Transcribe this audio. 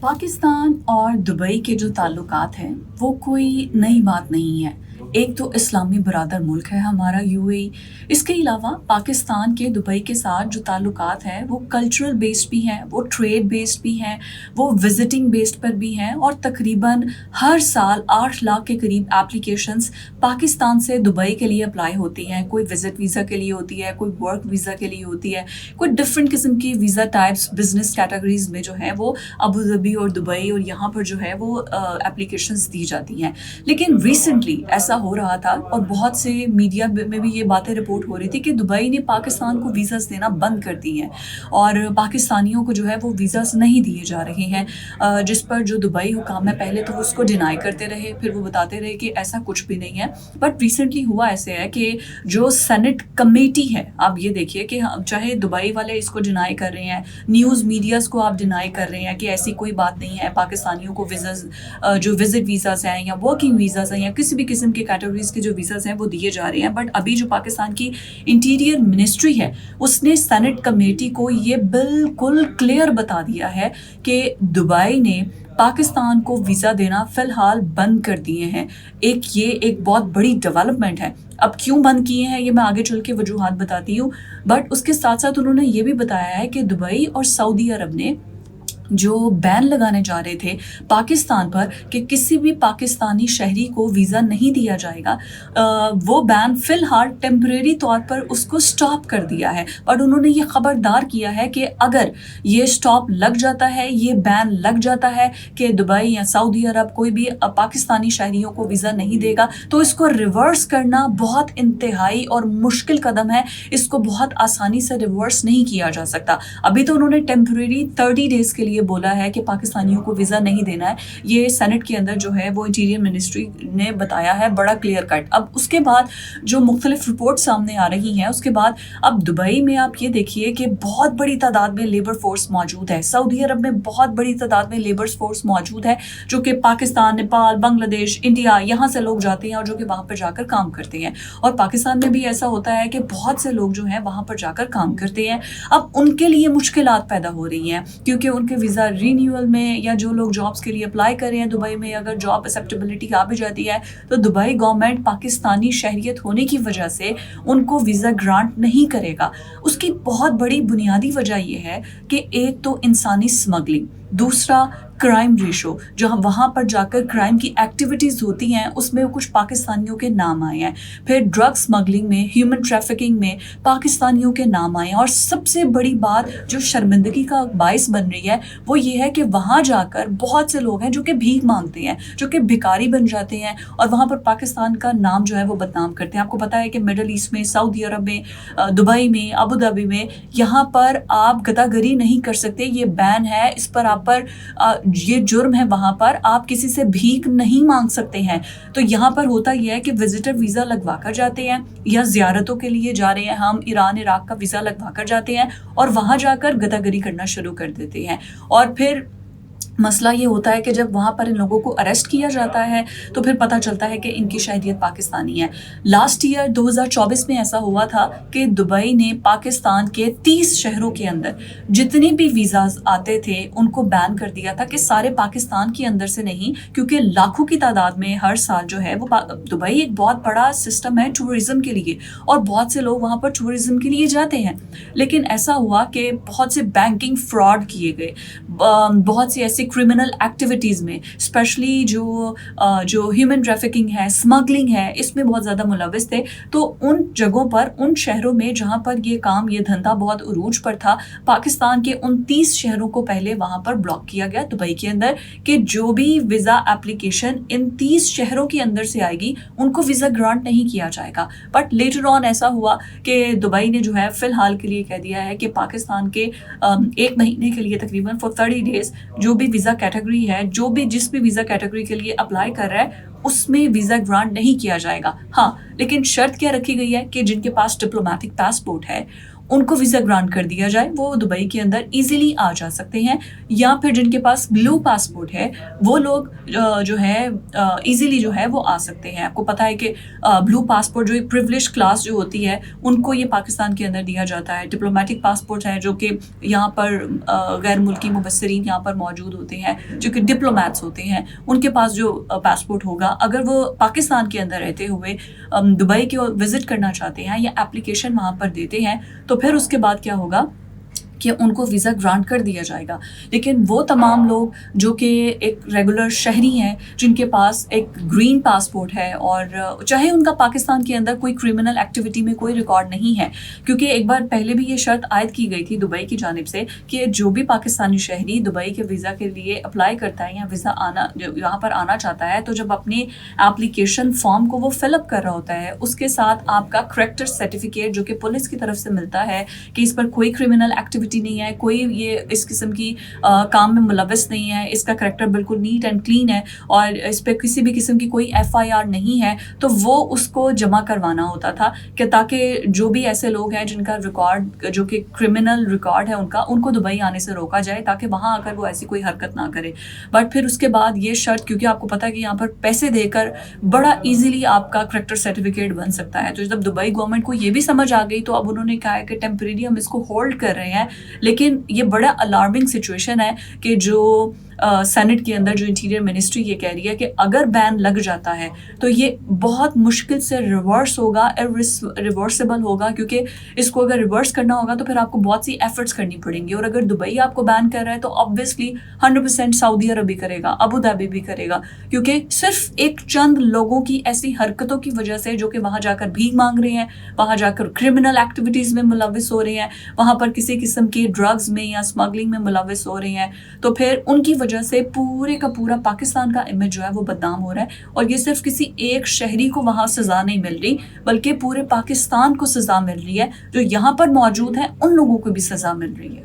पाकिस्तान और दुबई के जो ताल्लुकात हैं वो कोई नई बात नहीं है। एक तो इस्लामी बरादर मुल्क है हमारा यूएई। इसके अलावा पाकिस्तान के दुबई के साथ जो ताल्लुकात हैं वो कल्चरल बेस्ड भी हैं, वो ट्रेड बेस्ड भी हैं, वो विजिटिंग बेस्ड पर भी हैं और तकरीबन हर साल 8 लाख के करीब एप्लीकेशंस पाकिस्तान से दुबई के लिए अप्लाई होती हैं। कोई विज़िट वीज़ा के लिए होती है, कोई वर्क वीज़ा के लिए होती है, कोई डिफरेंट किस्म की वीज़ा टाइप्स बिजनेस कैटेगरीज में जो है वो अबू धाबी और दुबई और यहाँ पर जो है वो एप्लीकेशंस दी जाती हैं। लेकिन रिसेंटली ऐसा हो रहा था और बहुत से मीडिया में भी ये बातें रिपोर्ट हो रही थी कि दुबई ने पाकिस्तान को वीज़ास देना बंद कर दी हैं और पाकिस्तानियों को जो है वो वीज़ास नहीं दिए जा रहे हैं, जिस पर जो दुबई हुकाम है पहले तो उसको डिनाई करते रहे, फिर वो बताते रहे कि ऐसा कुछ भी नहीं है। बट रिसेंटली हुआ ऐसे है कि जो सेनेट कमेटी है, आप ये देखिए कि चाहे दुबई वाले इसको डिनाई कर रहे हैं, न्यूज़ मीडियाज़ को आप डिनाई कर रहे हैं कि ऐसी कोई बात नहीं है, पाकिस्तानियों को वीज़ास जो विजिट वीज़ास हैं या वर्किंग वीज़ास हैं या किसी भी किस्म के कैटेगरीज के जो वीज़ास हैं वो दिए जा रहे हैं। बट अभी जो पाकिस्तान की इंटीरियर मिनिस्ट्री है उसने सेनेट कमेटी को ये बिल्कुल क्लियर बता दिया है कि दुबई ने पाकिस्तान को वीज़ा देना फ़िलहाल बंद कर दिए हैं। ये एक बहुत बड़ी डेवलपमेंट है। अब क्यों बंद किए हैं ये मैं आगे चल के वजूहात बताती हूँ, बट उसके साथ साथ उन्होंने ये भी बताया है कि दुबई और सऊदी अरब ने जो बैन लगाने जा रहे थे पाकिस्तान पर कि किसी भी पाकिस्तानी शहरी को वीज़ा नहीं दिया जाएगा, वो बैन फ़िलहाल टेम्परेरी तौर पर उसको स्टॉप कर दिया है। और उन्होंने ये ख़बरदार किया है कि अगर ये स्टॉप लग जाता है, ये बैन लग जाता है कि दुबई या सऊदी अरब कोई भी पाकिस्तानी शहरियों को वीज़ा नहीं देगा, तो इसको रिवर्स करना बहुत इंतहाई और मुश्किल कदम है। इसको बहुत आसानी से रिवर्स नहीं किया जा सकता। अभी तो उन्होंने टेम्परेरी 30 डेज़ के लिए बोला है कि पाकिस्तानियों को वीज़ा नहीं देना है। ये सेनेट के अंदर जो है वो इंटीरियर मिनिस्ट्री ने बताया है बड़ा क्लियर कट। अब उसके बाद जो मुख्तलिफ रिपोर्ट सामने आ रही हैं उसके बाद अब दुबई में आप ये देखिए कि बहुत बड़ी तादाद में लेबर फोर्स मौजूद है, सऊदी अरब में बहुत बड़ी तादाद में लेबर फोर्स मौजूद है जो कि पाकिस्तान, नेपाल, बांग्लादेश, इंडिया यहाँ से लोग जाते हैं और जो कि वहाँ पर जाकर काम करते हैं। और पाकिस्तान में भी ऐसा होता है कि बहुत से लोग जो हैं वहाँ पर जाकर काम करते हैं। अब उनके लिए मुश्किलात पैदा हो रही हैं क्योंकि उनके वीज़ा रीन्यूअल में या जो लोग जॉब्स के लिए अप्लाई कर रहे हैं दुबई में, अगर जॉब एक्सेप्टेबिलिटी आ भी जाती है तो दुबई गवर्नमेंट पाकिस्तानी शहरियत होने की वजह से उनको वीज़ा ग्रांट नहीं करेगा। उसकी बहुत बड़ी बुनियादी वजह यह है कि एक तो इंसानी स्मगलिंग, दूसरा क्राइम रेशो, जहाँ वहाँ पर जाकर क्राइम की एक्टिविटीज़ होती हैं उसमें कुछ पाकिस्तानियों के नाम आए हैं। फिर ड्रग स्मगलिंग में, ह्यूमन ट्रैफिकिंग में पाकिस्तानियों के नाम आए हैं। और सबसे बड़ी बात जो शर्मिंदगी का बाइस बन रही है वो ये है कि वहाँ जाकर बहुत से लोग हैं जो कि भीख मांगते हैं, जो कि भिखारी बन जाते हैं और वहाँ पर पाकिस्तान का नाम जो है वो बदनाम करते हैं। आपको पता है कि मिडल ईस्ट में, सऊदी अरब में, दुबई में, अबू धाबी में यहाँ पर आप गदागरी नहीं कर सकते, ये बैन है, इस पर आप पर ये जुर्म है। वहाँ पर आप किसी से भीख नहीं मांग सकते हैं। तो यहाँ पर होता यह है कि विजिटर वीज़ा लगवा कर जाते हैं या ज़ियारतों के लिए जा रहे हैं, हम ईरान इराक का वीज़ा लगवा कर जाते हैं और वहाँ जाकर गदागरी करना शुरू कर देते हैं। और फिर मसला ये होता है कि जब वहाँ पर इन लोगों को अरेस्ट किया जाता है तो फिर पता चलता है कि इनकी शहरियत पाकिस्तानी है। लास्ट ईयर 2024 में ऐसा हुआ था कि दुबई ने पाकिस्तान के 30 शहरों के अंदर जितने भी वीज़ाज आते थे उनको बैन कर दिया था कि सारे पाकिस्तान के अंदर से नहीं, क्योंकि लाखों की तादाद में हर साल जो है वो दुबई एक बहुत बड़ा सिस्टम है टूरिज़म के लिए और बहुत से लोग वहाँ पर टूरिज़म के लिए जाते हैं। लेकिन ऐसा हुआ कि बहुत से बैंकिंग फ्रॉड किए गए, बहुत सी ऐसी क्रिमिनल एक्टिविटीज़ में, स्पेशली जो ह्यूमन ट्रैफिकिंग है, स्मगलिंग है, इसमें बहुत ज़्यादा मुलविस थे। तो उन जगहों पर, उन शहरों में जहाँ पर ये काम, ये धंधा बहुत उरूज पर था, पाकिस्तान के 29 शहरों को पहले वहाँ पर ब्लॉक किया गया दुबई के अंदर कि जो भी वीज़ा एप्लीकेशन इन 30 शहरों के अंदर से आएगी उनको वीज़ा ग्रांट नहीं किया जाएगा। बट लेटर ऑन ऐसा हुआ कि दुबई ने जो है फ़िलहाल के लिए कह दिया है कि पाकिस्तान के 1 महीने के लिए तकरीबन फॉर 30 डेज़ जो भी वीज़ा कैटेगरी है, जिस भी वीज़ा कैटेगरी के लिए अप्लाई कर रहा है उसमें वीज़ा ग्रांट नहीं किया जाएगा। हाँ, लेकिन शर्त क्या रखी गई है कि जिनके पास डिप्लोमेटिक पासपोर्ट है ان کو ویزا گرانٹ کر دیا جائے، وہ دبئی کے اندر ایزیلی آ جا سکتے ہیں. یا پھر جن کے پاس بلو پاسپورٹ ہے وہ لوگ جو ہے ایزیلی جو ہے وہ آ سکتے ہیں. آپ کو پتہ ہے کہ بلو پاسپورٹ جو ایک پریولیج کلاس جو ہوتی ہے ان کو یہ پاکستان کے اندر دیا جاتا ہے. ڈپلومیٹک پاسپورٹ ہے جو کہ یہاں پر غیر ملکی مبصرین یہاں پر موجود ہوتے ہیں جو کہ ڈپلومیٹس ہوتے ہیں، ان کے پاس جو پاسپورٹ ہوگا اگر وہ پاکستان کے اندر رہتے ہوئے دبئی کے وزٹ کرنا چاہتے ہیں یا اپلیکیشن وہاں پر دیتے ہیں تو پھر اس کے بعد کیا ہوگا کہ ان کو ویزا گرانٹ کر دیا جائے گا. لیکن وہ تمام لوگ جو کہ ایک ریگولر شہری ہیں جن کے پاس ایک گرین پاسپورٹ ہے اور چاہے ان کا پاکستان کے اندر کوئی کرمنل ایکٹیویٹی میں کوئی ریکارڈ نہیں ہے، کیونکہ ایک بار پہلے بھی یہ شرط عائد کی گئی تھی دبئی کی جانب سے کہ جو بھی پاکستانی شہری دبئی کے ویزا کے لیے اپلائی کرتا ہے یا ویزا یہاں پر آنا چاہتا ہے تو جب اپنے اپلیکیشن فارم کو وہ فل اپ کر رہا ہوتا ہے اس کے ساتھ آپ کا کریکٹر سرٹیفکیٹ جو کہ پولیس کی طرف سے ملتا ہے کہ اس پر کوئی کرمنل ایکٹیویٹی نہیں ہے، کوئی یہ اس قسم کی کام میں ملوث نہیں ہے، اس کا کریکٹر بالکل نیٹ اینڈ کلین ہے اور اس پہ کسی بھی قسم کی کوئی FIR نہیں ہے، تو وہ اس کو جمع کروانا ہوتا تھا کہ تاکہ جو بھی ایسے لوگ ہیں جن کا ریکارڈ جو کہ کرمنل ریکارڈ ہے ان کو دبئی آنے سے روکا جائے تاکہ وہاں آ کر وہ ایسی کوئی حرکت نہ کرے. بٹ پھر اس کے بعد یہ شرط، کیونکہ آپ کو پتا ہے کہ یہاں پر پیسے دے کر بڑا ایزیلی آپ کا کریکٹر سرٹیفکیٹ بن سکتا ہے، تو جب دبئی گورنمنٹ کو یہ بھی سمجھ آ گئی تو اب انہوں نے کہا ہے کہ ٹیمپریری ہم اس کو ہولڈ کر رہے ہیں. لیکن یہ بڑا الارمنگ سچویشن ہے کہ جو سینٹ کے اندر جو انٹیریئر منسٹری یہ کہہ رہی ہے کہ اگر بین لگ جاتا ہے تو یہ بہت مشکل سے ریورس ہوگا، ریورسیبل ہوگا، کیونکہ اس کو اگر ریورس کرنا ہوگا تو پھر آپ کو بہت سی ایفرٹس کرنی پڑیں گی. اور اگر دبئی آپ کو بین کر رہا ہے تو آبویسلی 100% سعودی عرب بھی کرے گا، ابو دھابی بھی کرے گا، کیونکہ صرف ایک چند لوگوں کی ایسی حرکتوں کی وجہ سے جو کہ وہاں جا کر بھیک مانگ رہے ہیں، وہاں جا کر کرمنل ایکٹیویٹیز میں ملوث ہو رہے ہیں، وہاں پر کسی قسم کی ڈرگز میں یا اسمگلنگ میں ملوث ہو رہے ہیں، تو پھر ان کی وجہ سے پورے کا پورا پاکستان کا امیج جو ہے وہ بدنام ہو رہا ہے. اور یہ صرف کسی ایک شہری کو وہاں سزا نہیں مل رہی بلکہ پورے پاکستان کو سزا مل رہی ہے، جو یہاں پر موجود ہیں ان لوگوں کو بھی سزا مل رہی ہے.